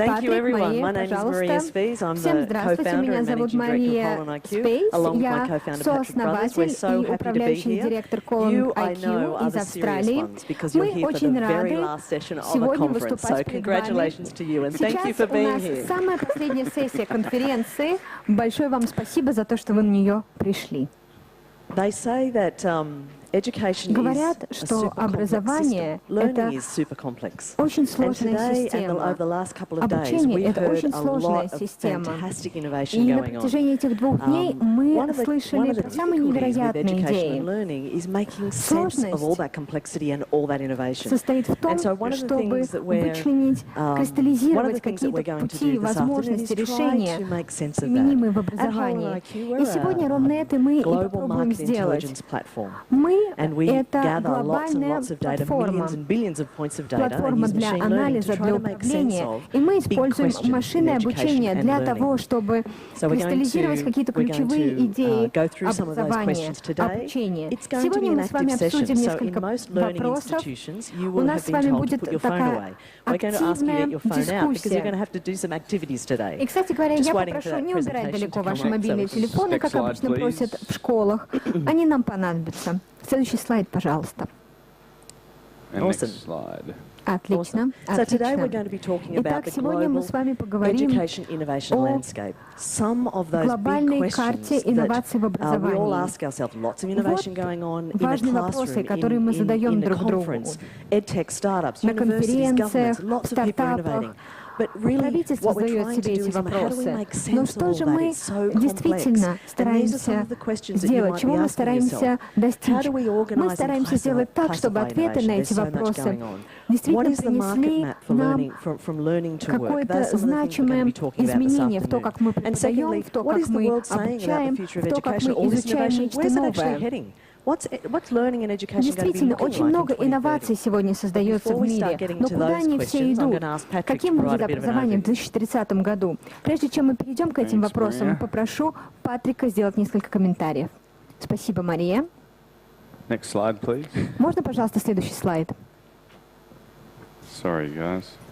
Thank you, everyone. My name is Maria Spis. I'm the co-founder and managing director of Holon IQ, along with my co-founder Patrick Brazers. We're so happy to be here. You, I know, are the serious ones because you're here for the very last session of a conference. So congratulations to you and thank you for being here. Самая последняя сессия конференции. Большое вам спасибо за то, что вы на нее пришли. They say that Говорят, что образование — это очень сложная система. Обучение — это очень сложная система. И на протяжении этих 2 дней мы слышали про самые невероятные идеи. Сложность состоит в том, чтобы вычленить, кристаллизировать какие-то пути, возможности, решения, применимые в образовании. И сегодня ровно это мы и попробуем сделать. Мы это глобальная платформа для анализа, для управления. И мы используем машинное обучение для того, чтобы кристаллизировать какие-то ключевые идеи образования, обучения. Сегодня мы с вами обсудим несколько вопросов. У нас с вами будет такая активная дискуссия. И, кстати говоря, я попрошу не убирать далеко ваши мобильные телефоны, как обычно просят в школах. Они нам понадобятся. Следующий слайд, пожалуйста. Отлично. Итак, сегодня мы с вами поговорим о глобальной карте инноваций в образовании. Вот важные вопросы, которые мы задаем друг другу на конференциях, в стартапах. Правительство задает себе эти вопросы. Но что же мы действительно стараемся сделать? Чего мы стараемся достичь? Мы стараемся сделать так, чтобы ответы на эти вопросы действительно принесли нам какое-то значимое изменение в то, как мы преподаем, в то, как мы обучаем, в то, как мы изучаем нечто новое. Действительно, очень много инноваций сегодня создается в мире, но куда они все идут? Каким будет образование в 2030 году? Прежде чем мы перейдем к этим вопросам, попрошу Патрика сделать несколько комментариев. Спасибо, Мария. Можно, пожалуйста, следующий слайд?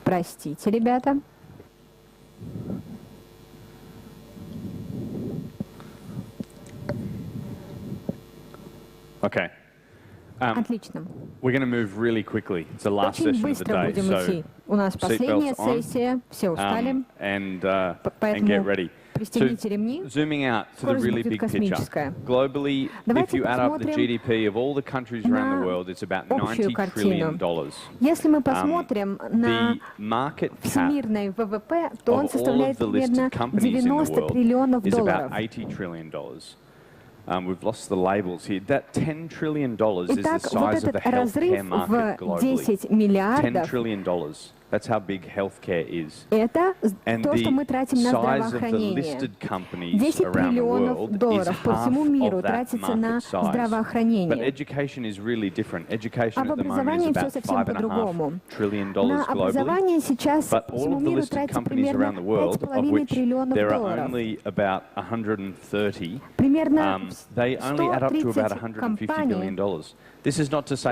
Простите, ребята. Okay. Отлично. Очень быстро будем идти. У нас последняя сессия, все устали, поэтому пристегните ремни. Скорость будет космическая. Давайте посмотрим на общую картину. Если мы посмотрим на всемирный ВВП, то он составляет примерно 90 триллионов долларов. We've lost the labels here. That $10 trillion is the size of the healthcare market globally. $10 trillion. That's how big healthcare is. Это and то, что мы тратим на здравоохранение. 10 триллионов долларов по всему миру тратится на здравоохранение. Об образовании все совсем по-другому. На образование сейчас по всему миру тратится примерно 5,5 триллионов долларов. Примерно 130 компаний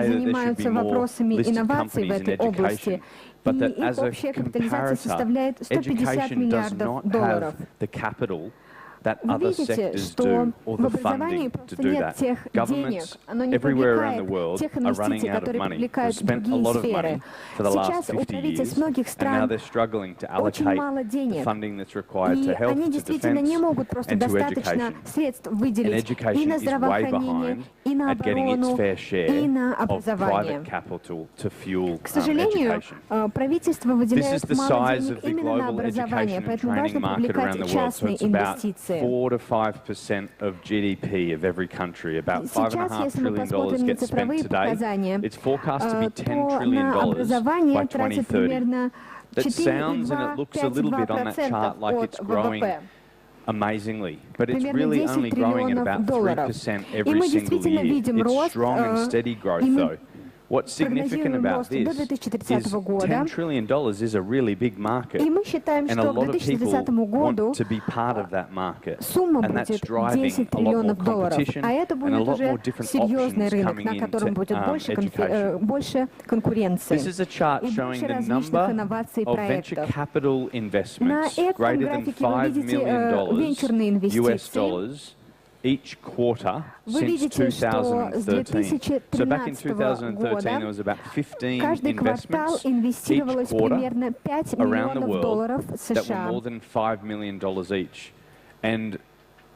занимаются вопросами инноваций в этой области. И их общая капитализация составляет 150 миллиардов долларов. Вы видите, что в образовании просто нет тех денег, оно не привлекает тех инвестиций, которые привлекают другие сферы. Сейчас у правительств многих стран очень мало денег, и они действительно не могут просто достаточно средств выделить и на здравоохранение, и на оборону, и на образование. К сожалению, правительство выделяет мало денег именно на образование, поэтому важно привлекать частные инвестиции. 4 to 5% of GDP of every country, about $5.5 trillion gets spent today. It's forecast to be $10 trillion by 2030. That sounds and it looks a little bit on that chart like it's growing amazingly, but it's really only growing at about 3% every single year. It's strong and steady growth though. What's significant about this is $10 trillion is a really big market, and a lot of people want to be part of that market, and that's driving a lot more competition and a lot more different options coming into education. This is a chart showing the number of venture capital investments greater than $5 million US dollars each quarter since 2013. So back in 2013, there was about 15 investments each quarter around the world that were more than $5 million each. And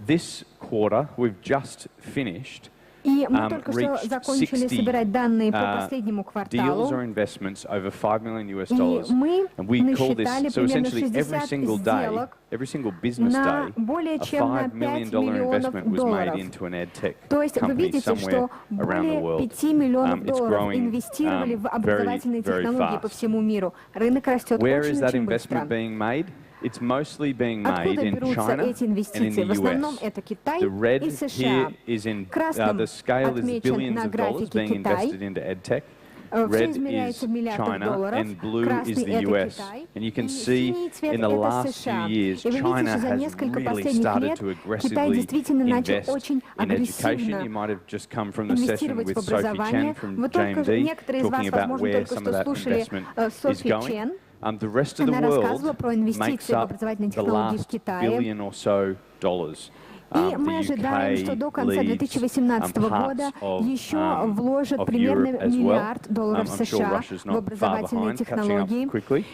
this quarter, we've just finished, И мы только что закончили собирать данные по последнему кварталу, deals or investments over $5 million US и dollars. мы And we call this, насчитали so примерно essentially 60 every single day, сделок every single business на day, более a чем на $5 million 5 миллионов investment was made долларов. into an EdTech То есть вы company видите, somewhere что around the более world. 5 миллионов It's долларов growing инвестировали в образовательные very технологии по fast. всему миру. Рынок растет Where is that очень-очень investment быстро. being made? It's mostly being made Откуда in берутся China эти and in инвестиции? the В основном US. это Китай The red и США. here is in Красным the scale is отмечен billions на of dollars графике being Китай. invested into EdTech. Все Red is измеряется в миллиардах China долларов. and blue is Красный the это US. Китай. And you И can see синий цвет in the это last США. few years, И вы видите, China что за has несколько really последних started лет to Китай aggressively действительно начал invest очень in education. агрессивно You might have just come from the session инвестировать with в Sophie образование. Chen from Вы только, JMD некоторые из вас, talking about возможно, where только some of что that слушали investment is Софи going. Чен. The rest of the Она world рассказывала про makes инвестиции в up образовательные the технологии в last Китае. billion or so dollars. И мы ожидаем, что до конца 2018 года еще вложат примерно миллиард долларов США в образовательные технологии.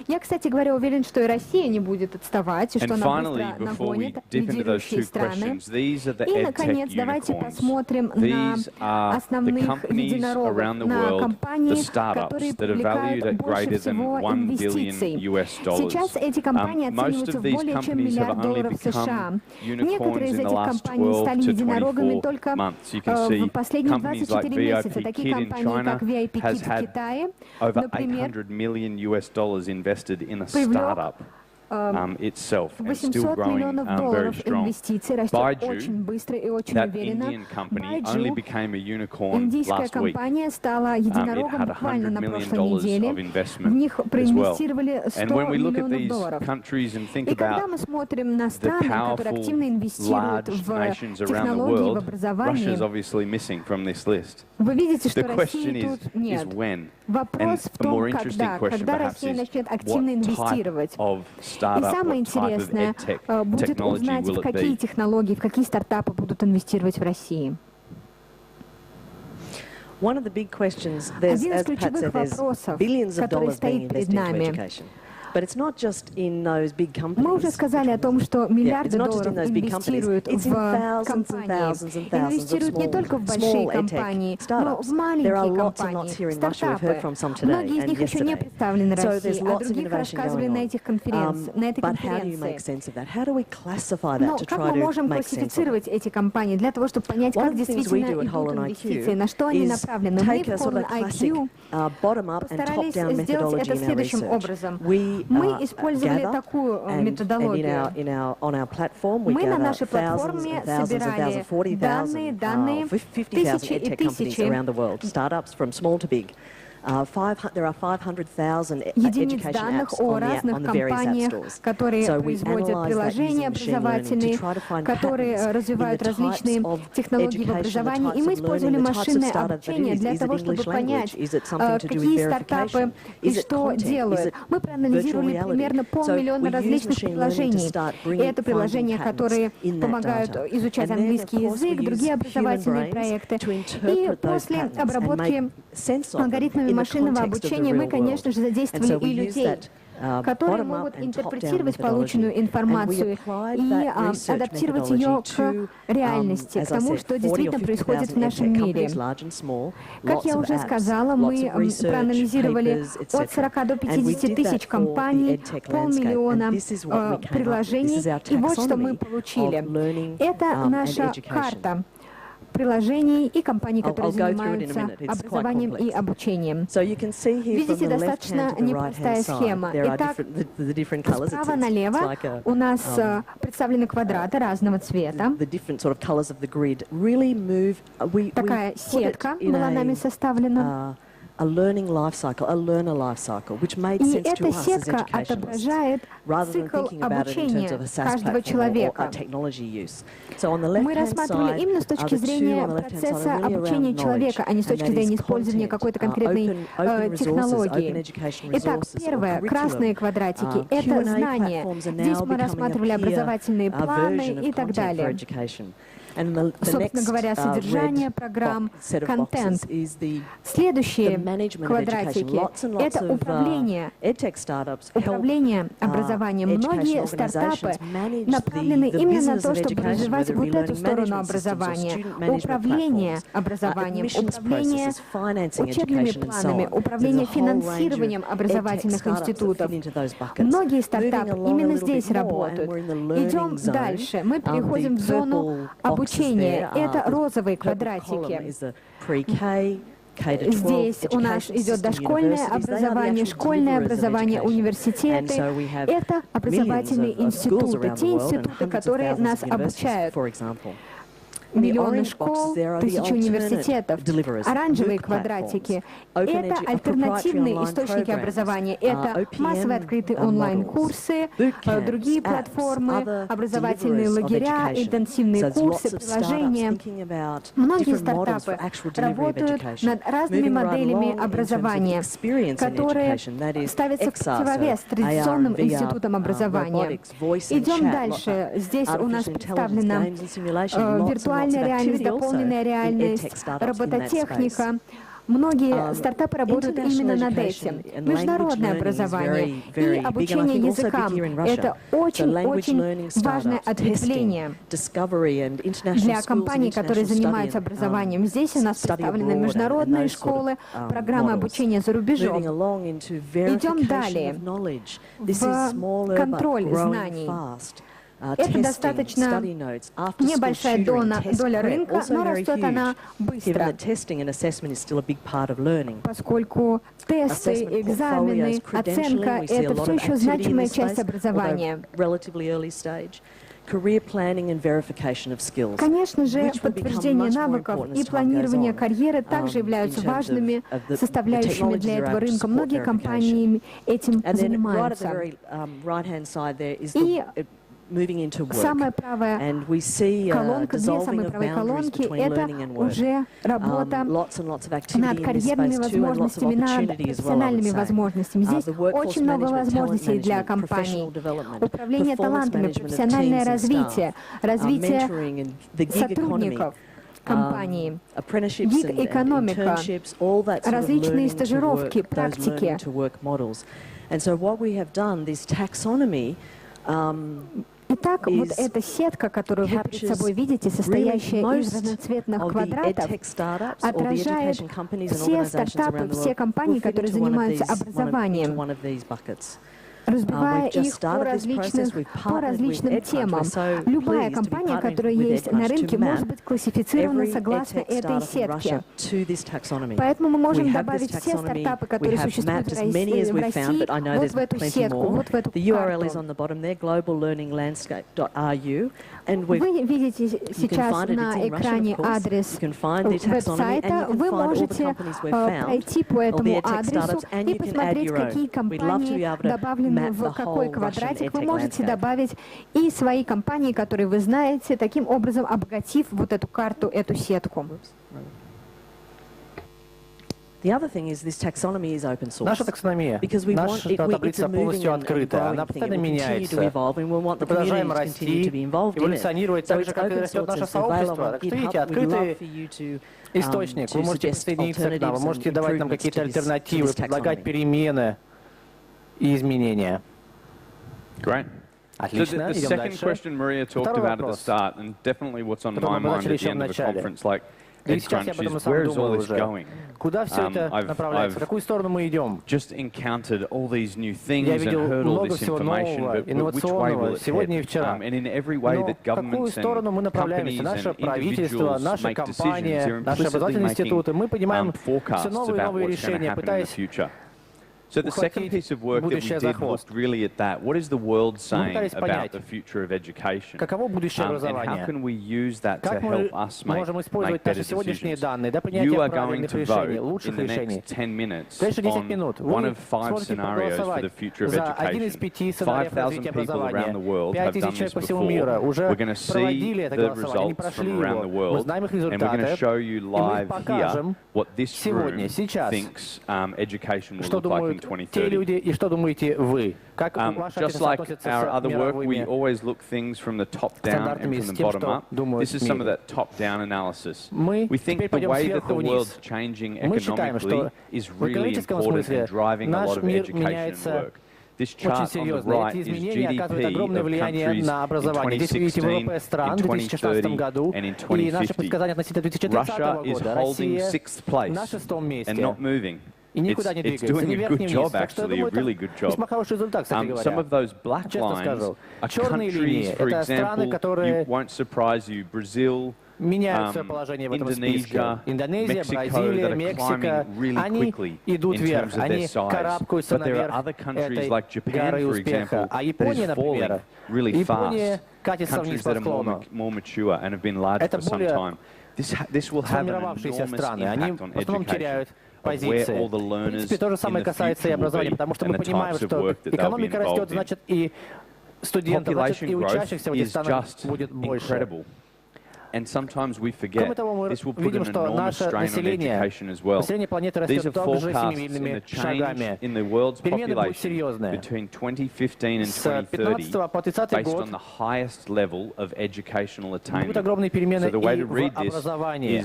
Я, кстати говоря, уверен, что и Россия не будет отставать, и что она быстро нагонит лидирующие страны. И, наконец, давайте посмотрим на основных единорогов, на компании, которые привлекают больше всего инвестиций. Сейчас эти компании оцениваются в более чем миллиард долларов США. Некоторые из этих компании стали единорогами только в последние 24 месяца. Такие компании, как VIP Kit в Китае, например, привлек $800 миллионов инвестиций, растет очень быстро и очень уверенно. Baidu, индийская компания, стала единорогом буквально на прошлой неделе. В них проинвестировали $100 миллионов долларов. И когда мы смотрим на страны, которые активно инвестируют в технологии, в образование, вы видите, что России тут нет. Вопрос в том, когда Россия начнет активно инвестировать. И самое интересное будет узнать, в какие технологии, в какие стартапы будут инвестировать в России. Один из ключевых вопросов, который стоит перед нами. Мы уже сказали о том, что миллиарды долларов инвестируют в компании. Инвестируют не только в большие компании, но в маленькие компании, стартапы. Многие из них еще не представлены России, а других рассказывали на этой конференции. Но как мы можем классифицировать эти компании для того, чтобы понять, как действительно идут инвестиции, на что они направлены? Мы в Holon IQ постарались сделать это следующим образом. Мы использовали такую методологию. Мы на нашей платформе собирали данные, тысячи и тысячи единиц данных о разных компаниях, которые производят приложения образовательные, которые развивают различные технологии в образовании. И мы использовали машинное обучение для того, чтобы понять, какие стартапы и что делают. Мы проанализировали примерно 500 000 различных приложений. И это приложения, которые помогают изучать английский язык, другие образовательные проекты. И после обработки алгоритмами машинного обучения мы, конечно же, задействовали и людей, которые могут интерпретировать полученную информацию и адаптировать ее к реальности, к тому, что действительно происходит в нашем мире. Как я уже сказала, мы проанализировали от 40 до 50 тысяч компаний, 500 000 приложений, и вот что мы получили. Это наша карта приложений и компаний, которые занимаются образованием и обучением. Видите, достаточно непростая схема. Итак, справа налево у нас представлены квадраты разного цвета. Такая сетка была нами составлена. a learning life cycle, a learner life cycle, which made И sense to эта us as сетка educationalists, отображает rather than цикл thinking about it in terms обучения of a SaaS каждого platform or человека. technology use. So on the Мы left-hand рассматривали side, именно с точки the two зрения on the left-hand side процесса are really обучения around человека, а не с knowledge, точки and that зрения is использования content, какой-то конкретной open resources, open технологии. education Итак, resources or первое, красные curriculum. квадратики — это Q&A знания. platforms are Здесь now мы becoming рассматривали a peer образовательные планы version и of так content for далее. education. And the Собственно говоря, next содержание red программ, set of контент. boxes is the Следующие management of education. квадратики Lots and — lots это of управление. edtech startups help Управление образованием. Многие стартапы направлены именно на то, чтобы развивать вот эту сторону образования. Управление образованием, управление учебными планами, управление финансированием образовательных институтов. Многие стартапы именно здесь работают. Идем дальше. Мы переходим в зону обучения. Это розовые квадратики. Здесь у нас идет дошкольное образование, университеты. Это образовательные институты, те институты, которые нас обучают. Миллионы школ, тысячи университетов. Оранжевые квадратики — это альтернативные источники образования. Это массовые открытые онлайн-курсы, другие платформы, образовательные лагеря, интенсивные курсы, приложения. Многие стартапы работают над разными моделями образования, которые ставятся в противовес традиционным институтам образования. Идем дальше. Здесь у нас представлена виртуальная реальность, дополненная реальность, робототехника. Многие стартапы работают именно над этим. Международное образование и обучение языкам — это очень-очень важное ответвление для компаний, которые занимаются образованием. Здесь у нас представлены международные школы, программы обучения за рубежом. Идем далее в контроль знаний. Это достаточно небольшая доля рынка, но растет она быстро, поскольку тесты, экзамены, оценка — это все еще значимая часть образования. Конечно же, подтверждение навыков и планирование карьеры также являются важными составляющими для этого рынка. Многие компании этим занимаются. И самая правая колонка, две самые правые колонки — это уже работа над карьерными возможностями, над профессиональными возможностями. Здесь очень много возможностей для компаний. Управление талантами, профессиональное развитие, развитие сотрудников компании, гиг-экономика, различные стажировки, практики. Итак, вот эта сетка, которую вы перед собой видите, состоящая из разноцветных квадратов, отражает все стартапы, все компании, которые занимаются образованием, разбивая их по различным темам. Любая компания, которая есть на рынке, может быть классифицирована согласно этой сетке. Поэтому мы можем добавить все стартапы, которые существуют в России, вот в эту сетку, вот в эту карту. Вы видите сейчас на экране адрес веб-сайта. Вы можете пройти по этому адресу и посмотреть, какие компании добавлены в какой квадратик. Вы можете добавить и свои компании, которые вы знаете, таким образом обогатив вот эту карту, эту сетку. Наша таксономия, наша таблица полностью открытая, она постоянно меняется. Мы продолжаем расти, эволюционировать так же, как и растет наше сообщество. Так что, видите, открытый источник. Вы можете присоединиться к нам, вы можете давать нам какие-то альтернативы, предлагать перемены и изменения. Отлично, идем дальше. Второй вопрос, который мы начали еще в начале. И сейчас я об этом сам думаю уже. Куда все это направляется? В какую сторону мы идем? Я видел много всего нового, инновационного сегодня и вчера. Но в какую сторону мы направляемся? Наше правительство, наша компания, наши образовательные институты. Мы понимаем все новые и новые решения, пытаясь So the second piece of work that we did looked really at that. What is the world saying about the future of education? And how can we use that to help us make better decisions? You are going to vote in the next 10 minutes on one of 5 scenarios for the future of education. 5,000 people around the world have done this before. We're going to see the results from around the world, and we're going to show you live here what this room thinks education will look like in 2030. Just like our other work, we always look things from the top down and from the bottom up. This is some of that top-down analysis. We think the way that the world's changing economically is really important in driving a lot of education work. This chart on the right is GDP of countries in 2016, in 2030, and in 2050. Russia is holding 6th place and not moving. It's doing a good job, actually, a really good job. Some of those black lines are countries, for example, it won't surprise you, Brazil, Indonesia, Mexico, that are climbing really quickly in terms of their size. But there are other countries like Japan, for example, that is falling really fast. Countries that are more mature and have been large for some time. This will have an enormous impact on education. Of where all the learners in the future will be, and the types of work that they'll be involved in. Population growth is just incredible. And sometimes we forget this will put an enormous strain on education as well. These are forecasts in the change in the world's population between 2015 and 2030 based on the highest level of educational attainment. So the way to read this is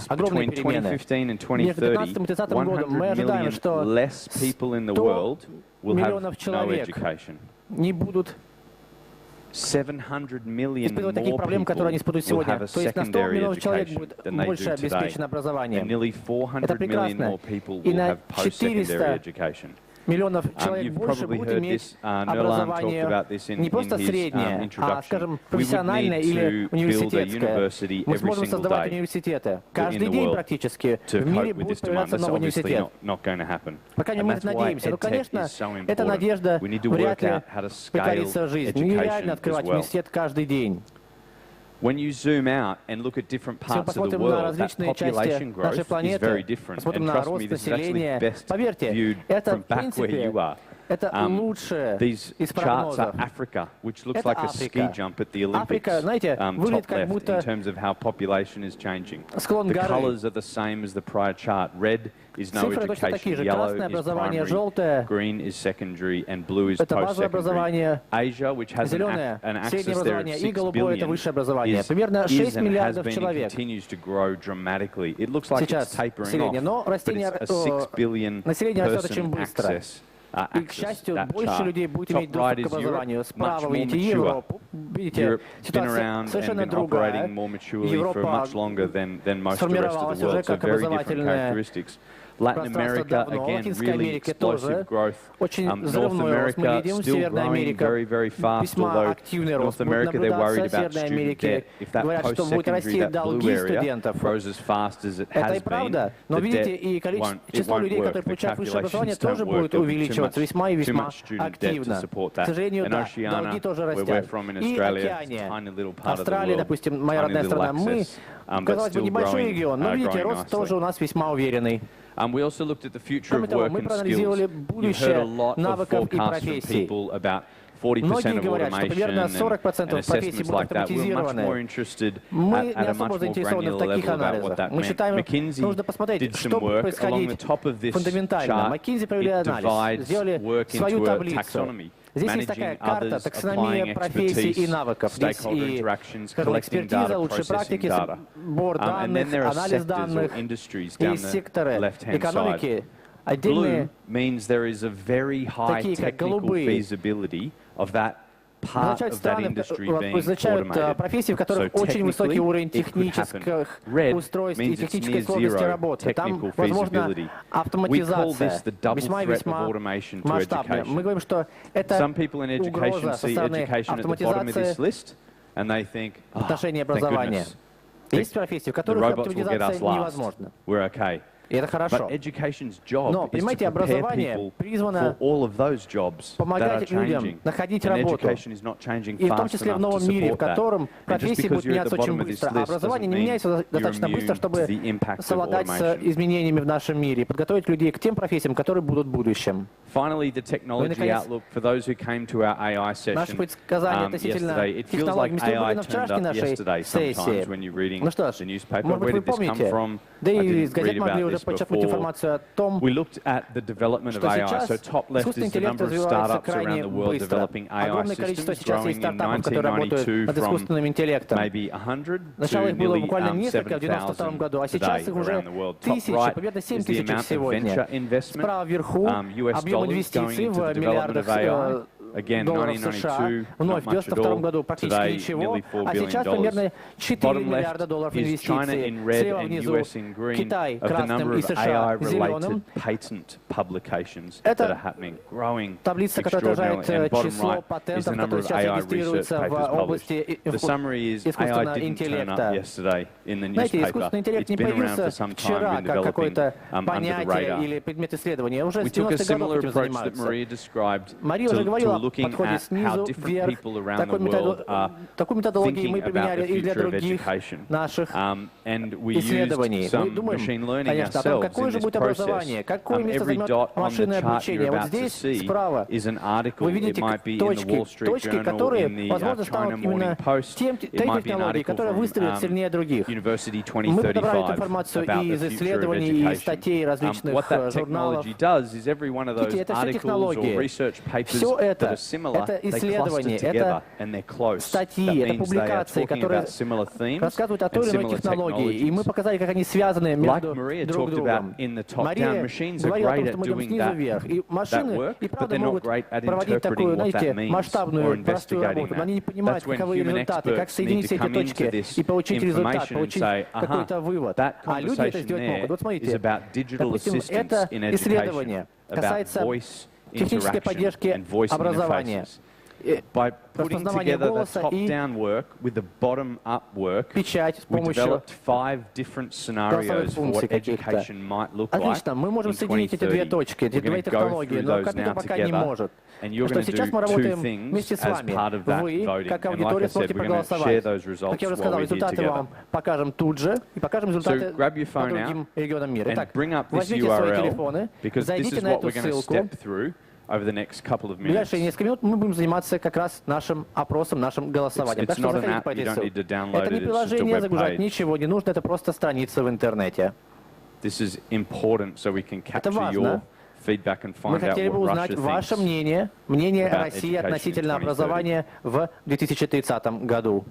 between 2015 and 2030, 100 million less people in the world will have no education. 700 million more people will have a secondary education than they do today. And nearly 400 million more people will have post-secondary education. You've probably heard this, Nerlan talked about this in his introduction. We would need to build a university every single day in the world to cope with this demand. That's obviously not going to happen. And that's why EdTech is so important. We need to work out how to scale education as well. When you zoom out and look at different parts of the world, that population growth is very different. And trust me, this is actually best viewed from back where you are. These charts are Africa, which looks like a ski jump at the Olympics, top left, in terms of how population is changing. The colors are the same as the prior chart. Red is no education, yellow is primary, green is secondary, and blue is post-secondary. Asia, which has an axis there of 6 billion, is and has been and continues to grow dramatically. It looks like it's tapering off, but it's a 6 billion person access. И, к счастью, больше людей будет иметь доступ к образованию. Справа вы видите Европу. Видите, ситуация совершенно другая. Европа сформировалась уже как образовательное Latin America, again, really explosive growth. North America still growing very, very fast, although North America, they're worried about student debt. If that post-secondary, that blue area grows as fast as it has been, the debt won't work. The calculations don't work. There'll be too much student debt to support that. And Oceania, where we're from in Australia, it's a tiny little part of the world, tiny little access, but still growing, growing nicely. We also looked at the future of work and skills. You've heard a lot of forecasts from people about 40% of automation and assessments like that. We're much more interested at a much more granular level about what that meant. McKinsey did some work along the top of this chart. It divides work into a taxonomy. Здесь есть такая карта, таксономия профессий и навыков. Здесь и экспертиза, лучшие практики, сбор данных, анализ данных, и секторы экономики отдельные, такие как голубые, означают профессии, в которых очень высокий уровень технических устройств и технической сложности работы. Там возможна автоматизация, весьма и весьма масштабная. Мы говорим, что это угроза со стороны автоматизации в отношении образования. Есть профессии, в которых автоматизация невозможна. И это хорошо. Но, понимаете, образование призвано помогать людям находить работу. И в том числе в новом мире, в котором профессии будут меняться очень быстро. А образование не меняется достаточно быстро, чтобы совладать с изменениями в нашем мире, подготовить людей к тем профессиям, которые будут в будущем. Наше предсказание относительно технологий. Мы с тобой были на вчерашней нашей сессии. Ну что ж, может быть, вы помните, да и из газет могли уже подчеркнуть информацию о том, что сейчас искусственный интеллект развивается крайне быстро. Огромное количество сейчас есть стартапов, которые работают над искусственным интеллектом. Сначала их было буквально несколько в 1992 году, а сейчас их уже тысячи, примерно 7 тысяч сегодня. Справа вверху объем инвестиций в миллиардах долларов США, вновь в 1992 году практически ничего, а сейчас примерно 4 миллиарда долларов инвестиций. Слева внизу Китай красным и США зеленым. Это таблица, которая отражает число патентов, которые сейчас регистрируются в области искусственного интеллекта. Знаете, искусственный интеллект не появился вчера как какое-то понятие или предмет исследования. Уже с 90-х годов этим занимаются. Мария уже говорила о подходе снизу вверх. Такую методологию мы применяли и для других наших исследований. Мы думаем, конечно, о том, какое же будет образование, какое место займет машинное обучение. Вот здесь справа вы видите точки, которые, возможно, станут именно той технологией, которая выстрелит сильнее других. Мы подобрали эту информацию и из исследований, и из статей различных журналов. Видите, это все технологии. Все это исследования, это статьи, это публикации, которые рассказывают о той или иной технологии. И мы показали, как они связаны между друг другом. Мария говорила о том, что мы идем снизу вверх. И машины и правда могут проводить такую, знаете, масштабную, простую работу. Но они не понимают, каковы результаты, как соединить все эти точки и получить результат, получить какой-то вывод. А люди это сделать могут. Вот смотрите, допустим, это исследование касается технической поддержки образования, распознавания голоса и печать с помощью голосовых функций каких-то. Отлично, мы можем соединить эти две точки, эти две технологии, но компьютер пока не может. Потому что сейчас мы работаем вместе с вами. Вы, как аудитория, сможете проголосовать. Как я уже сказал, результаты вам покажем тут же и покажем результаты по другим регионам мира. Итак, возьмите свои телефоны, зайдите на эту ссылку. В ближайшие несколько минут мы будем заниматься как раз нашим опросом, нашим голосованием. Так что заходите по этой ссылке. Это не приложение, загружать ничего не нужно, это просто страница в интернете. Это важно. Мы хотели бы узнать ваше мнение, мнение России относительно образования в 2030 году.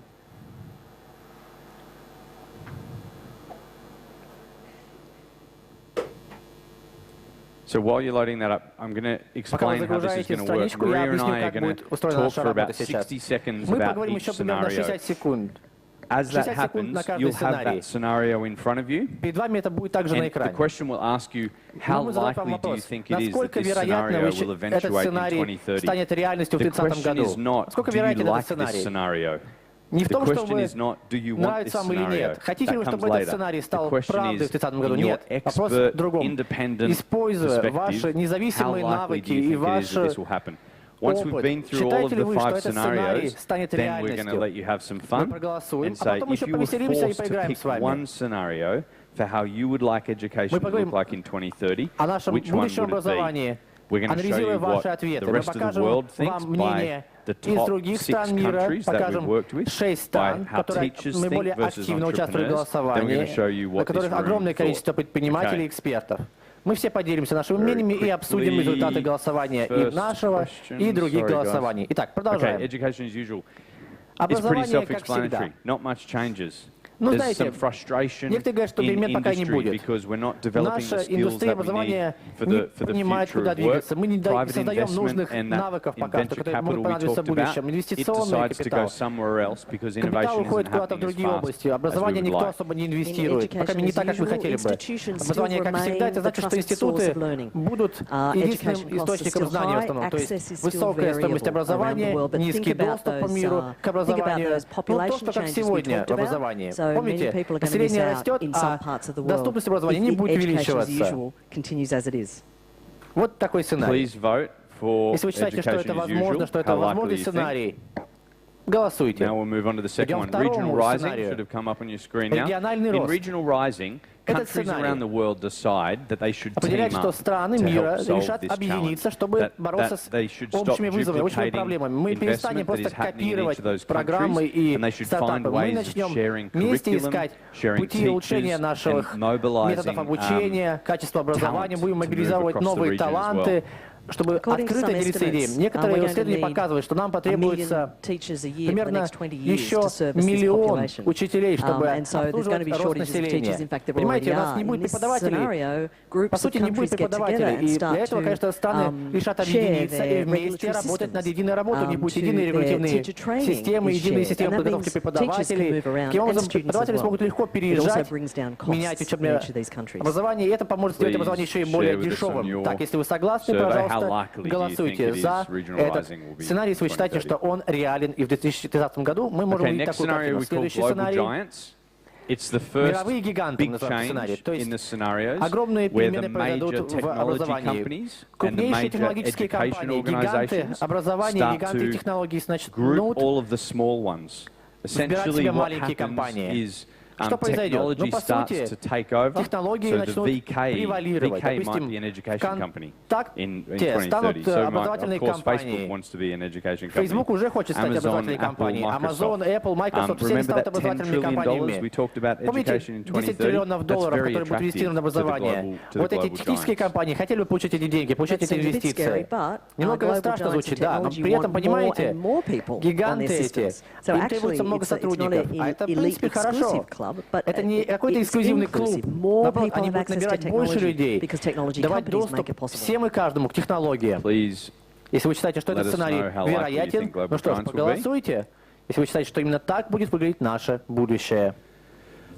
So while you're loading that up, I'm going to explain how this is going to work. Maria and I are going to talk for about 60 seconds about each scenario. As that happens, you'll have that scenario in front of you. And the question will ask you, how likely do you think it is that this scenario will eventuate in 2030? The question is not, do you like this scenario? Не в том, что вы нравится вам или нет. Хотите ли вы, чтобы этот сценарий стал правдой в 2030 году? Нет. Вопрос в другом. Используя ваши независимые навыки и ваш опыт, считаете ли вы, что этот сценарий станет реальностью? Мы проголосуем, а потом еще повеселимся и поиграем с вами. Мы поговорим о нашем будущем образовании, анализируя ваши ответы. Мы покажем вам мнение из других стран мира, покажем 6 стран, которые наиболее активно участвуют в голосовании, на которых огромное количество предпринимателей и экспертов. Мы все поделимся нашими мнениями и обсудим результаты голосования и нашего, и других голосований. Итак, продолжаем. Образование, как всегда. Ну, знаете, некоторые говорят, что перемен пока не будет. Наша индустрия образования не понимает, куда двигаться. Мы не создаем нужных навыков пока что, которые могут понадобиться в будущем. Инвестиционный капитал. Капитал уходит куда-то в другие области. Образование никто особо не инвестирует. Пока не так, как мы хотели бы. Образование, как всегда, это значит, что институты будут единственным источником знаний в основном. То есть высокая стоимость образования, низкий доступ по миру к образованию. Ну, то, что как сегодня в образовании. Помните, население растет, а доступность образования не будет увеличиваться. Вот такой сценарий. Если вы считаете, что это возможно, что это возможный сценарий, голосуйте. Идем к второму сценарию. Региональный рост. Этот сценарий определяет, что страны мира решат объединиться, чтобы бороться с общими вызовами, общими проблемами. Мы перестанем просто копировать программы и стартапы. Мы начнем вместе искать пути улучшения наших методов обучения, качества образования, будем мобилизовывать новые таланты, чтобы открыто делиться идеями. Некоторые исследования показывают, что нам потребуется примерно еще 1 миллион учителей, чтобы обслуживать рост населения. Понимаете, у нас не будет преподавателей, по сути, не будет преподавателей. И для этого, конечно, страны решат объединиться и вместе работать над единой работой. Не будет единой регулятивной системы, единой системы подготовки преподавателей. Таким образом, преподаватели смогут легко переезжать, менять учебное образование, и это поможет сделать образование еще и более дешевым. Так, если вы согласны, пожалуйста, голосуйте за этот сценарий, если вы считаете, что он реален, и в 2013 году мы можем увидеть такую картину. Следующий сценарий — мировые гиганты называют сценарий, то есть огромные перемены произойдут в образовании. Крупнейшие технологические компании, гиганты образования, гиганты технологий начнут собирать себе маленькие компании. Что произойдет? Ну, по сути, технологии начнут превалировать. Допустим, ВКонтакте станут образовательной компанией. Facebook уже хочет стать образовательной компанией. Amazon, Apple, Microsoft, все они станут образовательными компаниями. Помните, $10 триллионов, которые будут инвестированы в образование? Вот эти технические компании хотели бы получить эти деньги, получить эти инвестиции. Немного страшно звучит, да, но при этом, понимаете, гиганты эти, им требуется много сотрудников, а это, в принципе, хорошо. Это не какой-то эксклюзивный клуб. Наоборот, они будут набирать больше людей, давать доступ всем и каждому к технологиям. Если вы считаете, что этот сценарий вероятен, ну что ж, проголосуйте. Если вы считаете, что именно так будет выглядеть наше будущее.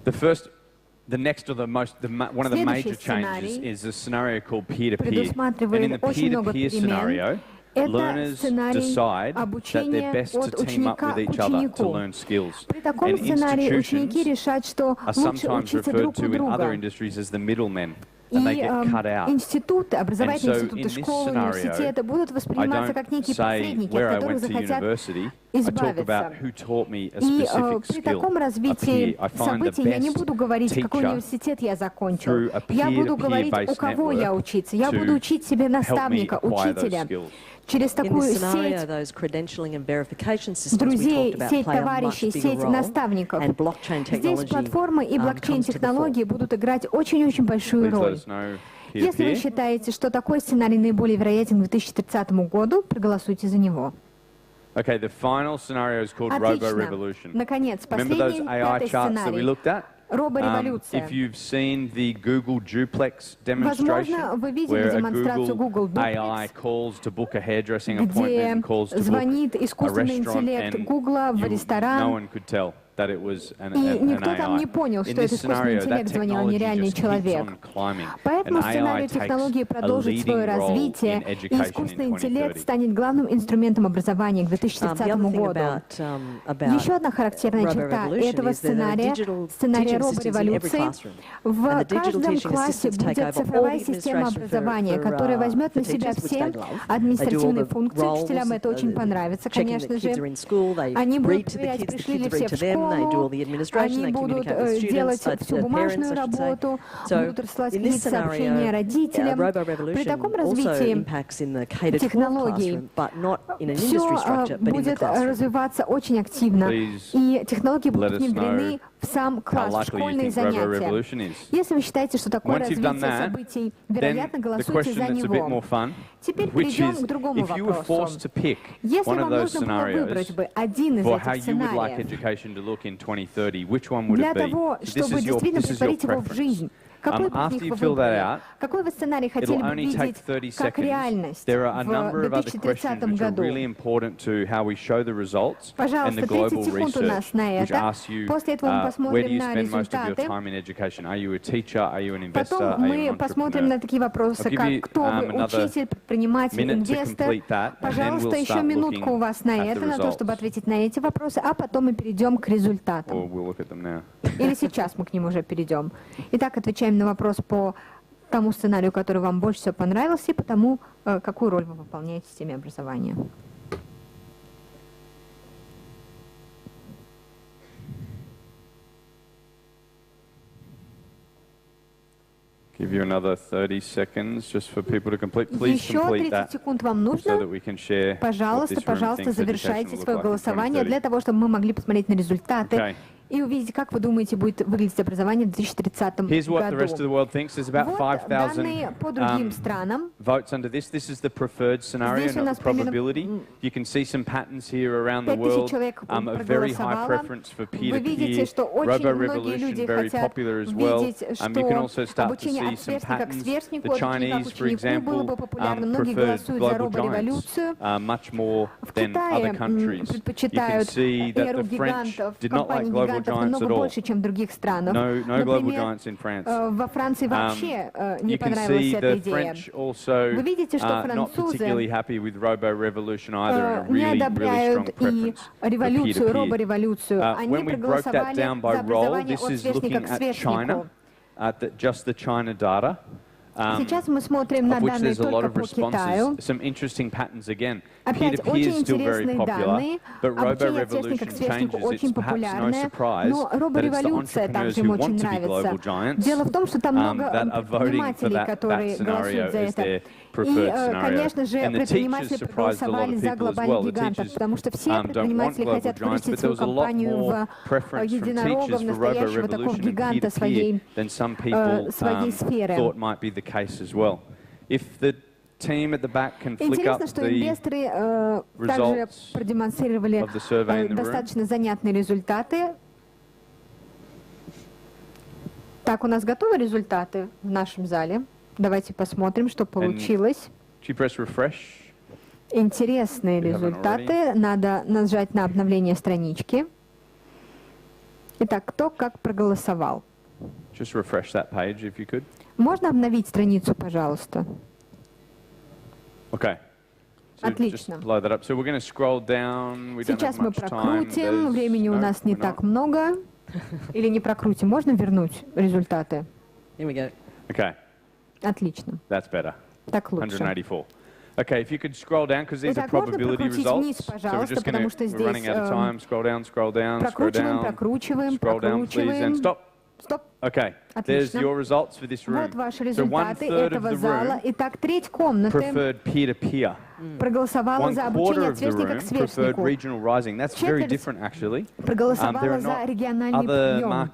The next or one of the major changes is the scenario called peer-to-peer. And in the peer-to-peer scenario, learners decide that they're best to team up with each other to learn skills. And institutions are sometimes referred to in other industries as the middlemen. И институты, образовательные институты, школы, университеты будут восприниматься как некие посредники, от которых захотят избавиться. И при таком развитии событий я не буду говорить, какой университет я закончил. Я буду говорить, у кого я учиться. Я буду учить себе наставника, учителя. Через такую сеть друзей, сеть товарищей, сеть наставников. Здесь платформы и блокчейн-технологии будут играть очень-очень большую роль. Если вы считаете, что такой сценарий наиболее вероятен к 2030 году, проголосуйте за него. Отлично. Наконец, последний, пятый сценарий. Робореволюция. Возможно, вы видели демонстрацию Google Duplex, где звонит искусственный интеллект Google в ресторан, и никто там не понял, что это искусственный интеллект звонил, а не реальный человек. Поэтому сценарий технологии продолжит свое развитие, и искусственный интеллект станет главным инструментом образования к 2030 году. Еще одна характерная черта этого сценария робореволюции. В каждом классе будет цифровая система образования, которая возьмет на себя все административные функции. Учителям это очень понравится, конечно же. Они будут проверять, пришли ли все в школу, они будут делать всю бумажную работу, будут рассылать сообщения родителям. При таком развитии технологий все будет развиваться очень активно, и технологии будут внедрены в сам класс, в школьные занятия. Если вы считаете, что такое развитие событий вероятно, голосуйте за него. Теперь перейдем к другому вопросу. Если вам нужно было выбрать бы один из этих сценариев для того, чтобы действительно притворить его в жизнь, Какой из них вы выбрали? Какой вы сценарий хотели бы видеть как реальность в 2030 году? Пожалуйста, 30 секунд у нас на это. После этого мы посмотрим на результаты. Потом мы посмотрим на такие вопросы, как кто вы, учитель, предприниматель, инвестор. Пожалуйста, еще минутку у вас на это, на то, чтобы ответить на эти вопросы, а потом мы перейдем к результатам. Или сейчас мы к ним уже перейдем. Итак, отвечаем на вопрос по тому сценарию, который вам больше всего понравился, и по тому, какую роль вы выполняете в системе образования. Give you another 30 seconds just for people to complete. Please complete that so that we can share. Пожалуйста, завершайте свое голосование для того, чтобы мы могли посмотреть на результаты и увидеть, как вы думаете, будет выглядеть образование в 2030 году. Вот данные по другим странам. Здесь у нас примерно 5000 человек проголосовало. Вы видите, что очень многие люди хотят видеть, что обучение от сверстника к сверстнику, как ученику было бы популярно. Многие голосуют за робореволюцию. В Китае предпочитают эру гигантов, компаний гигантов намного больше, чем в других странах. Например, во Франции вообще не понравилась эта идея. Вы видите, что французы не одобряют и революцию, робореволюцию. Они проголосовали за образование от сверстника к сверстнику. Сейчас мы смотрим на данные только по Китаю. Опять очень интересные данные. Обучение от сверстника к сверстнику очень популярное, но робореволюция также им очень нравится. Дело в том, что там много предпринимателей, которые голосуют за это. И, конечно же, предприниматели проголосовали за глобальных гигантов, потому что все предприниматели хотят вырастить свою компанию в единорога, в настоящего такого гиганта своей сферы. Интересно, что инвесторы также продемонстрировали достаточно занятные результаты. Так, у нас готовы результаты в нашем зале? Давайте посмотрим, что получилось. Интересные результаты. Надо нажать на обновление странички. Итак, кто как проголосовал? Можно обновить страницу, пожалуйста? Отлично. Сейчас мы прокрутим. Времени у нас не так много. Или не прокрутим. Можно вернуть результаты? Отлично. Так лучше. Okay, if you could scroll down, because these are probability results. So we're just going to running out of time. Scroll down, scroll down, scroll down. Scroll down, please, and stop. Okay, there's your results for this room. Вот ваши результаты этого зала. Итак, треть комнаты проголосовала за обучение от сверстника к сверстнику. Четверть проголосовала за региональный прием.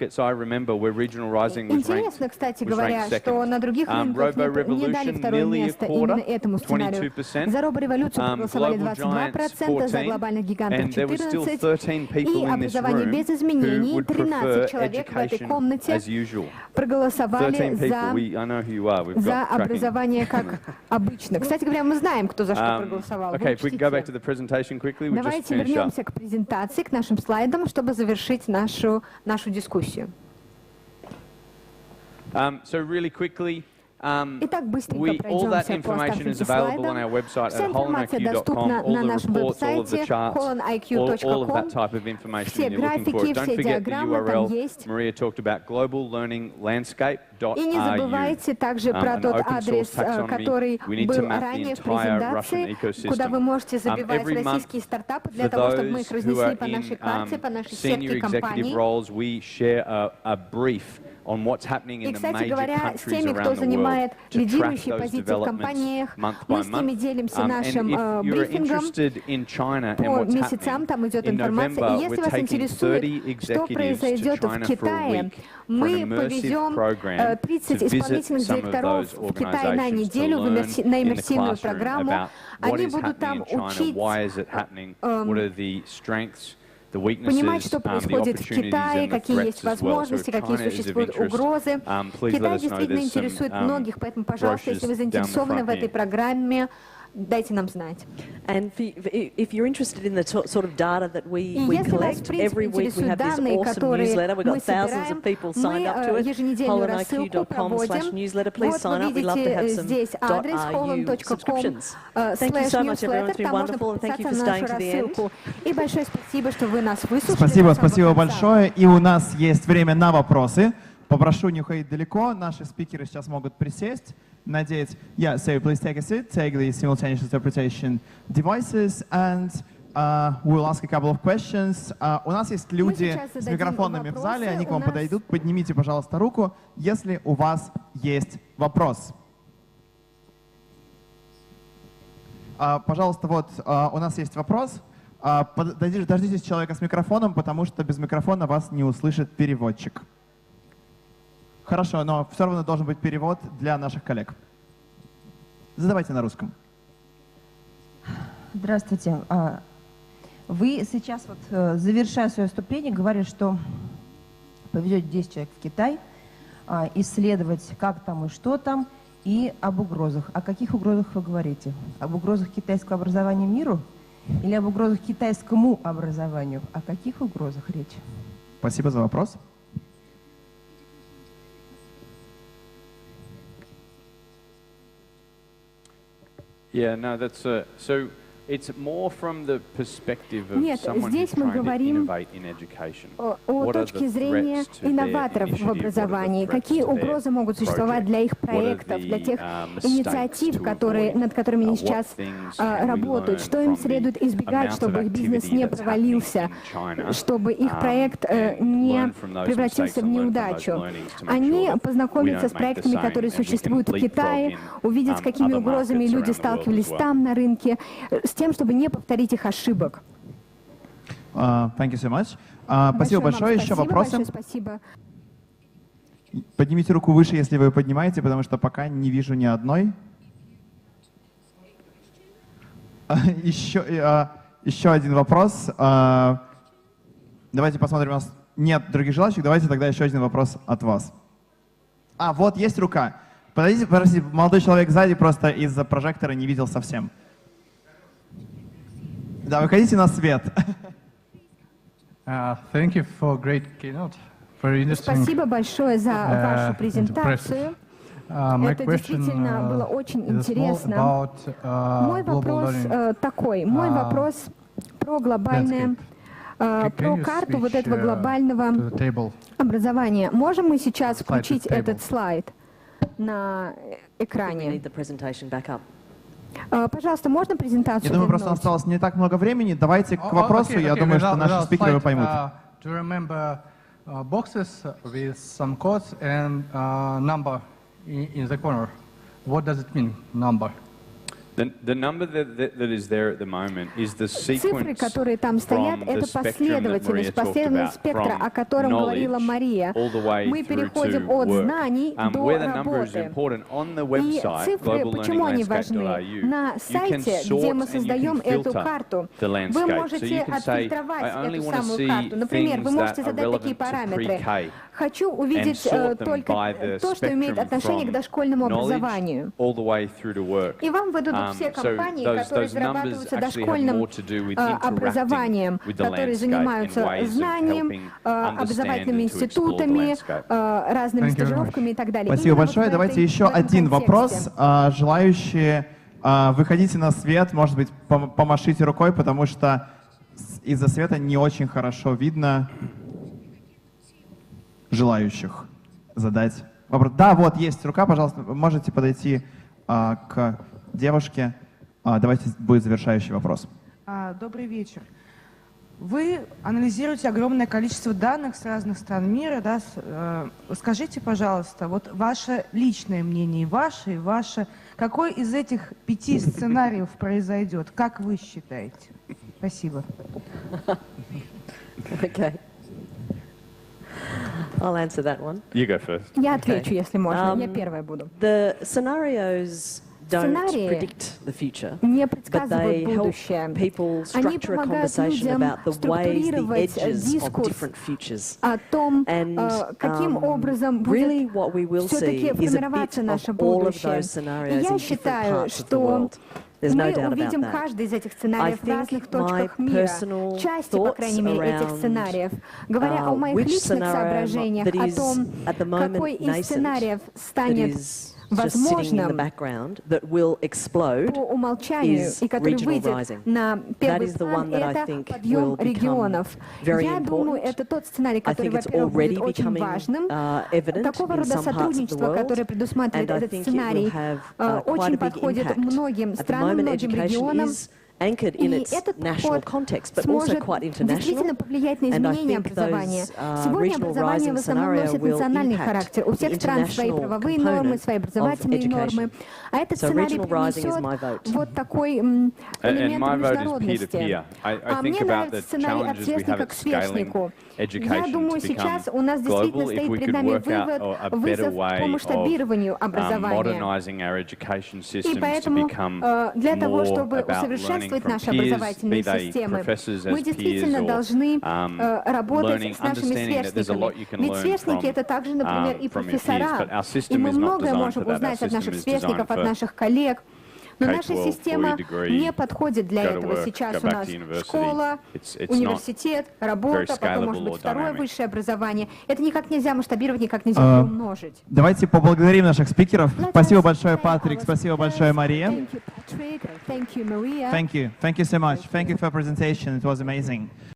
Интересно, кстати говоря, что на других рынках не дали второе место именно этому сценарию. За робореволюцию проголосовали 22%, за глобальных гигантов 14%, и образование без изменений. 13 человек в этой комнате проголосовали за образование как обычно. Кстати говоря, мы знаем, кто за что проголосовал. Давайте вернемся к презентации, к нашим слайдам, чтобы завершить нашу дискуссию. Итак, быстренько пройдемся по оставшимся слайдам. Вся информация доступна на нашем веб-сайте HolonIQ.com. Все графики, все диаграммы там есть. И не забывайте также про тот адрес, который был ранее в презентации, куда вы можете забивать российские стартапы для того, чтобы мы их разнесли по нашей карте, по нашей сетке компаний. И, кстати говоря, с теми, кто занимает лидирующие позиции в компаниях, мы с ними делимся нашим брифингом по месяцам, там идет информация. И если вас интересует, что произойдет в Китае, мы повезем 30 исполнительных директоров в Китай на неделю на иммерсивную программу. Они будут там учить понимать, что происходит в Китае, какие есть возможности, какие существуют угрозы. Китай действительно интересует многих, поэтому, пожалуйста, если вы заинтересованы в этой программе, дайте нам знать. And if you're interested in the sort of data that we collect, every week we have this awesome newsletter. We've got thousands of people signed up to it. HolonIQ.com/newsletter. Please sign up. We'd love to have some .ru subscriptions. Thank you so much, everyone. It's been wonderful, and thank you for staying to the end. И большое спасибо, что вы нас выслушали. Спасибо большое. И у нас есть время на вопросы. Попрошу не уходить далеко. Наши спикеры сейчас могут присесть. Надеюсь. Yeah, so please take a seat, take the simultaneous interpretation devices, and we'll ask a couple of questions. У нас есть люди с микрофонами в зале, они к вам подойдут. Поднимите, пожалуйста, руку, если у вас есть вопрос. Пожалуйста, вот у нас есть вопрос. Дождитесь человека с микрофоном, потому что без микрофона вас не услышит переводчик. Хорошо, но все равно должен быть перевод для наших коллег. Задавайте на русском. Здравствуйте. Вы сейчас, вот, завершая свое выступление, говорили, что повезете 10 человек в Китай, исследовать, как там и что там, и об угрозах. О каких угрозах вы говорите? Об угрозах китайского образования миру или об угрозах китайскому образованию? О каких угрозах речь? Спасибо за вопрос. Yeah, no, that's so. It's more from the perspective of Нет, someone здесь who's мы trying to говорим innovate in education. о What are точке the зрения threats to their инноваторов в initiative? What are the образовании, threats какие to their угрозы могут существовать для их project? What are проектов, для тех the инициатив, mistakes to avoid? над которыми они сейчас What things can we работают, learn что им from следует the избегать, amount чтобы of их бизнес activity не that's провалился, happening in China, чтобы их проект and не learn from those превратился в mistakes and learn from those неудачу. learnings to make Они sure that we познакомятся don't с make the проектами, same которые and we can существуют в Китае, leapfrog in увидеть, с какими other угрозами markets люди around the world сталкивались as well. там на рынке, с тем, чтобы не повторить их ошибок. Thank you so much. Спасибо большое. Еще вопросы? Большое спасибо. Поднимите руку выше, если вы поднимаете, потому что пока не вижу ни одной. Еще один вопрос. Давайте посмотрим, у нас нет других желающих. Давайте тогда еще один вопрос от вас. Вот есть рука. Подойдите, простите, молодой человек сзади просто из-за прожектора не видел совсем. Да, выходите на свет. Thank you for great keynote. Very interesting. Спасибо большое за вашу презентацию. Это действительно было очень интересно. Мой вопрос такой. Мой вопрос про глобальное, про карту вот этого глобального образования. Можем мы сейчас включить этот слайд на экране? Пожалуйста, можно презентацию? Я думаю, просто осталось не так много времени. Давайте к вопросу. Я думаю, что наши спикеры поймут. Do you remember boxes with some codes and number in the corner? What does it mean, number? The number that is there at the moment is the Цифры, sequence которые там стоят, это последовательность спектра, о котором говорила Мария. Мы переходим от знаний до работы. И цифры, почему они важны? На сайте, где мы создаем эту карту, вы можете отфильтровать эту самую карту. Например, вы можете задать такие параметры. Хочу увидеть только то, что имеет отношение к дошкольному образованию. И вам выдадут все компании, которые зарабатываются дошкольным образованием, которые занимаются знанием, образовательными институтами, разными стажировками и так далее. Спасибо большое. Давайте еще один вопрос. Желающие, выходите на свет, может быть, помашите рукой, потому что из-за света не очень хорошо видно желающих задать вопрос. Да, вот есть рука, пожалуйста, можете подойти к девушке. Давайте будет завершающий вопрос. Добрый вечер. Вы анализируете огромное количество данных с разных стран мира. Да? Скажите, пожалуйста, вот ваше личное мнение, ваше, какой из этих 5 сценариев произойдет? Как вы считаете? Спасибо. Okay. I'll answer that one. You go first. Я отвечу, если можно. Я первая буду. The scenarios сценарии не предсказывают будущее. Они помогают людям структурировать дискурс о том, каким образом будет все-таки формироваться наше будущее. И я считаю, что мы увидим каждый из этих сценариев в разных точках мира, части, по крайней мере, этих сценариев. Говоря о моих личных соображениях, о том, какой из сценариев станет возможным по умолчанию и который выйдет на первый план, это подъем регионов. Я думаю, это тот сценарий, который, во-первых, будет очень важным. Такого рода сотрудничество, которое предусматривает этот сценарий, очень подходит многим странам, многим регионам. И этот подход сможет действительно повлиять на изменение образования. Сегодня образование в основном носит национальный характер. У всех стран свои правовые нормы, свои образовательные нормы. А этот сценарий принесет вот такой элемент международности. А мне нравится сценарий от сверстника к сверстнику. Я думаю, сейчас у нас действительно стоит перед нами вызов по масштабированию образования. И поэтому для того, чтобы усовершенствовать наши образовательные системы, мы действительно должны работать с нашими сверстниками. Ведь сверстники — это также, например, и профессора. И мы многое можем узнать от наших сверстников, от наших коллег. Но наша система не подходит для этого. Сейчас у нас школа, университет, работа, потом, может быть, второе высшее образование. Это никак нельзя масштабировать, никак нельзя умножить. Давайте поблагодарим наших спикеров. Спасибо большое, Патрик. Спасибо большое, Мария. Thank you, Maria. Thank you. Thank you so much. Thank you for your presentation. It was amazing.